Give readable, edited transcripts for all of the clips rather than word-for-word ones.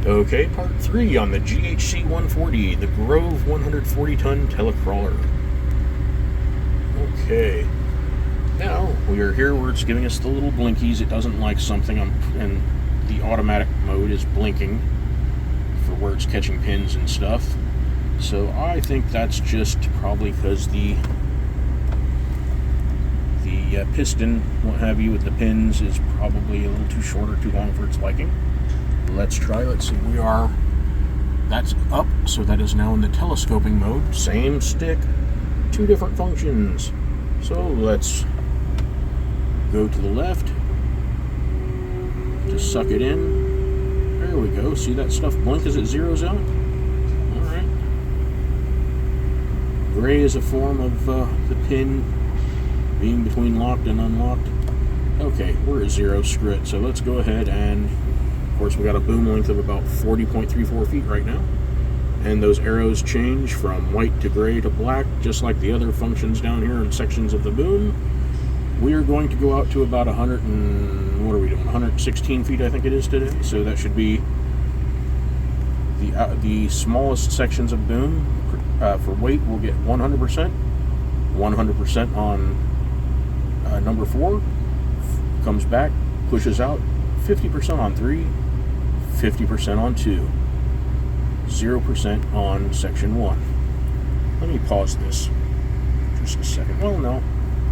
Okay, part 3 on the GHC 140, the Grove 140-ton telecrawler. Okay, now we are here where it's giving us the little blinkies. It doesn't like something, and the automatic mode is blinking for where it's catching pins and stuff. So I think that's just probably because the piston, what have you, with the pins is probably a little too short or too long for its liking. Let's try. Let's see. That's up, so that is now in the telescoping mode. Same stick, 2 different functions. So let's go to the left. Just suck it in. There we go. See that stuff blink as it zeroes out? Alright. Gray is a form of the pin being between locked and unlocked. Okay, we're at 0. Screw it. So let's go ahead and, of course, we got a boom length of about 40.34 feet right now. And those arrows change from white to gray to black, just like the other functions down here in sections of the boom. We are going to go out to about 116 feet, I think it is today. So that should be the smallest sections of boom. For weight, we'll get 100%. 100% on number 4. Comes back, pushes out. 50% on 3. 50% on 2. 0% on section 1. Let me pause this just a second. Well, no.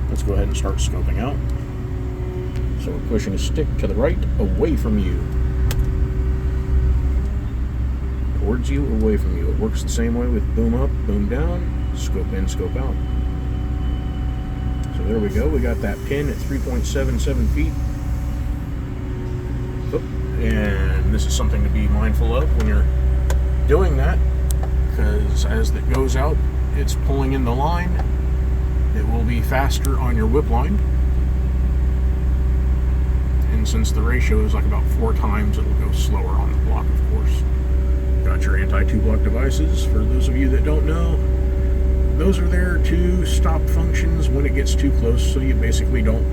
Let's go ahead and start scoping out. So we're pushing a stick to the right, away from you. Towards you, away from you. It works the same way with boom up, boom down, scope in, scope out. So there we go. We got that pin at 3.77 feet. And this is something to be mindful of when you're doing that, because as it goes out, it's pulling in the line. It will be faster on your whip line, and since the ratio is like about 4 times, it'll go slower on the block, of course. Got your anti-2-block devices. For those of you that don't know, those are there to stop functions when it gets too close, so you basically don't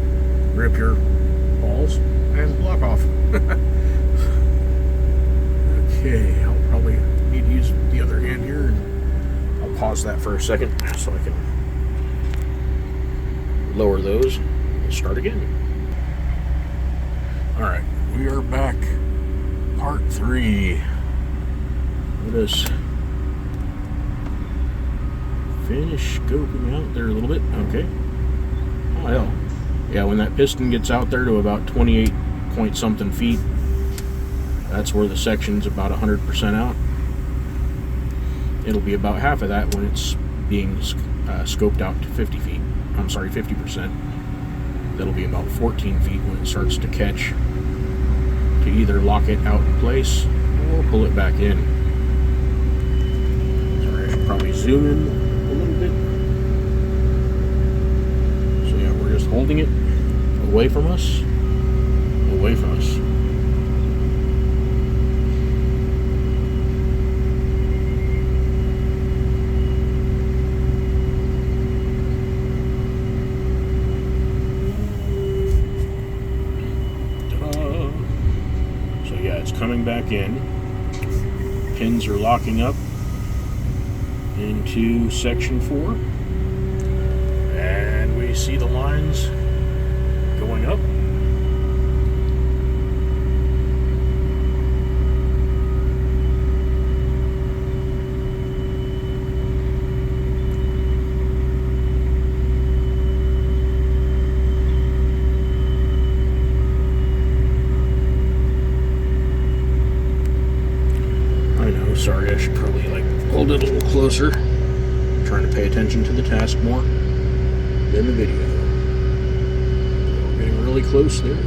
rip your balls and block off. Okay, I'll probably need to use the other hand here, and I'll pause that for a second so I can lower those. We'll start again. Alright, we are back. Part 3. Let us finish scoping out there a little bit. Okay. Oh, hell. Yeah, when that piston gets out there to about 28 point something feet, that's where the section's about 100% out. It'll be about half of that when it's being scoped out to 50 feet. I'm sorry, 50%. That'll be about 14 feet when it starts to catch, to either lock it out in place or pull it back in. Sorry, I should probably zoom in a little bit. So yeah, we're just holding it away from us, away from us. It's coming back in. Pins are locking up into section 4, and we see the lines going up. Sorry, I should probably hold it a little closer. I'm trying to pay attention to the task more than the video. So we're getting really close there.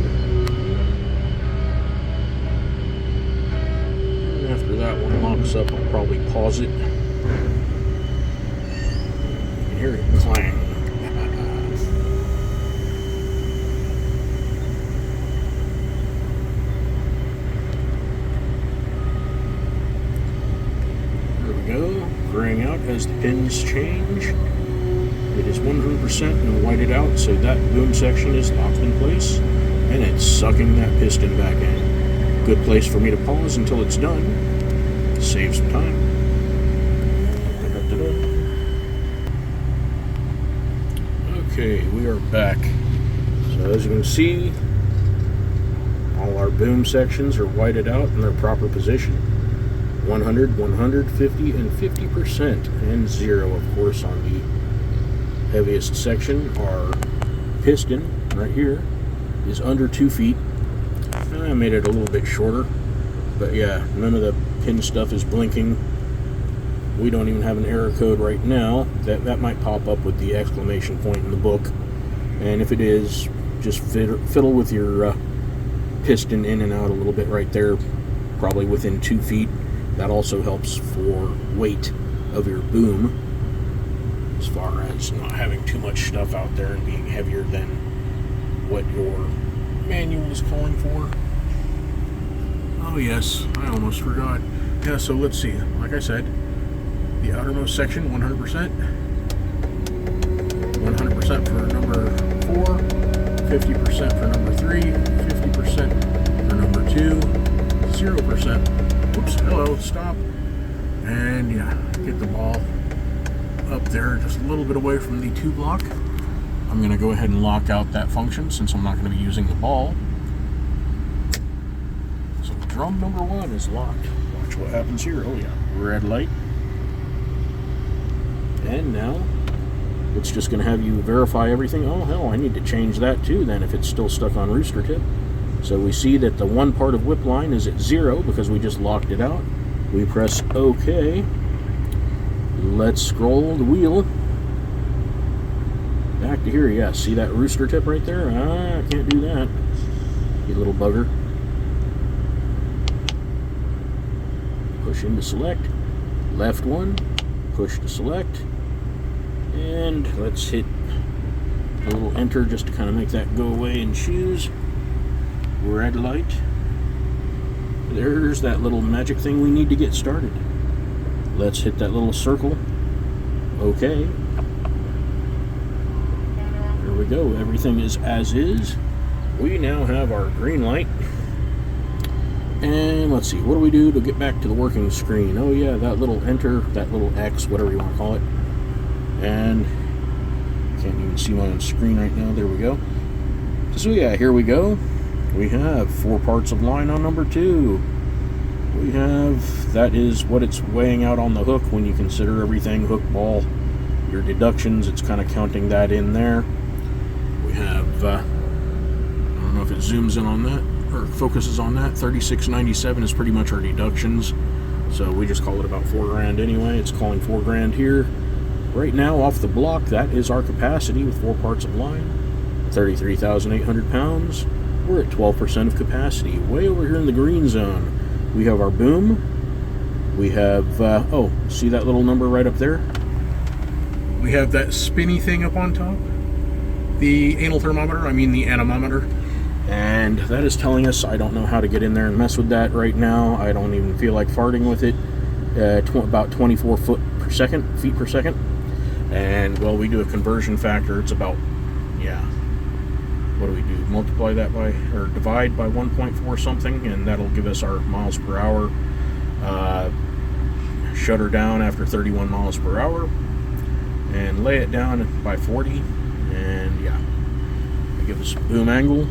And after that one locks up, I'll probably pause it. You can hear it clang. Graying out as the pins change. It is 100% and whited out, so that boom section is locked in place, and it's sucking that piston back in. Good place for me to pause until it's done. Save some time. Okay, we are back. So as you can see, all our boom sections are whited out in their proper position. 100, 150, and 50%, and 0, of course, on the heaviest section. Our piston, right here, is under 2 feet. I made it a little bit shorter, but yeah, none of the pin stuff is blinking. We don't even have an error code right now. That might pop up with the exclamation point in the book, and if it is, just fiddle with your piston in and out a little bit right there, probably within 2 feet. That also helps for weight of your boom, as far as not having too much stuff out there and being heavier than what your manual is calling for. Oh yes, I almost forgot. Yeah, so let's see. Like I said, the outermost section, 100%. 100% for number 4, 50% for number 3, 50% for number 2, 0%. Oops, hello, stop. And yeah, get the ball up there just a little bit away from the 2 block. I'm going to go ahead and lock out that function since I'm not going to be using the ball. So drum number 1 is locked. Watch what happens here. Oh yeah, red light. And now it's just going to have you verify everything. Oh hell, I need to change that too then if it's still stuck on rooster tip. So we see that the one part of whip line is at 0 because we just locked it out. We press OK. Let's scroll the wheel. Back to here, yeah. See that rooster tip right there? I can't do that. You little bugger. Push into select. Left one. Push to select. And let's hit a little enter just to kind of make that go away and choose. Red light. There's that little magic thing we need to get started. Let's hit that little circle. Okay. There we go. Everything is as is. We now have our green light. And let's see, what do we do to get back to the working screen? Oh yeah, that little enter, that little X, whatever you want to call it. And can't even see my own screen right now. There we go. So yeah, here we go. We have 4 parts of line on number 2. We have, that is what it's weighing out on the hook when you consider everything, hook, ball, your deductions, it's kind of counting that in there. We have, I don't know if it zooms in on that, or focuses on that, 3697 is pretty much our deductions. So we just call it about $4,000 anyway. It's calling $4,000 here. Right now, off the block, that is our capacity with 4 parts of line, 33,800 pounds. We're at 12% of capacity. Way over here in the green zone, we have our boom. We have, oh, see that little number right up there? We have that spinny thing up on top. The anal thermometer, I mean the anemometer. And that is telling us, I don't know how to get in there and mess with that right now. I don't even feel like farting with it. About 24 feet per second. And, well, we do a conversion factor. It's about, yeah. What do we do? Multiply that by, or divide by 1.4 something, and that'll give us our miles per hour. Shut her down after 31 miles per hour, and lay it down by 40, and yeah. Give us boom angle,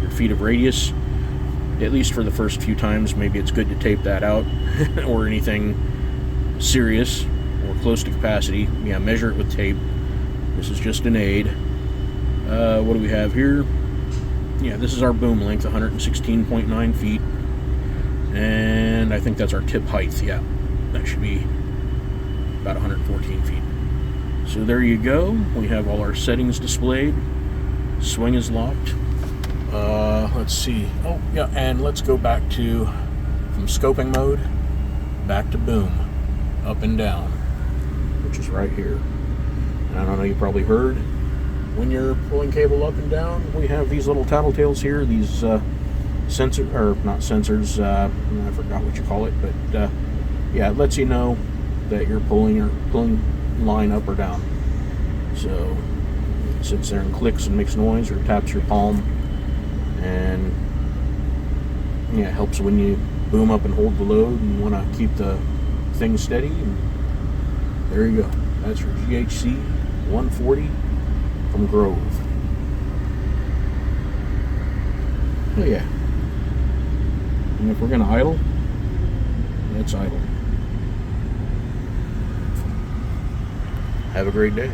your feet of radius, at least for the first few times. Maybe it's good to tape that out, or anything serious, or close to capacity. Yeah, measure it with tape. This is just an aid. What do we have here? Yeah, this is our boom length, 116.9 feet. And I think that's our tip height. Yeah, that should be about 114 feet. So there you go. We have all our settings displayed. Swing is locked. Let's see. Oh, yeah, and let's go back to, from scoping mode, back to boom. Up and down, which is right here. And I don't know, you probably heard. When you're pulling cable up and down, we have these little tattletales here, these sensor, or not sensors, I forgot what you call it, but yeah, it lets you know that you're pulling line up or down. So it sits there and clicks and makes noise, or taps your palm, and Yeah, it helps when you boom up and hold the load and want to keep the thing steady. And there you go. That's your GHC 140 from Grove. Oh yeah. And if we're going to idle, let's idle. Have a great day.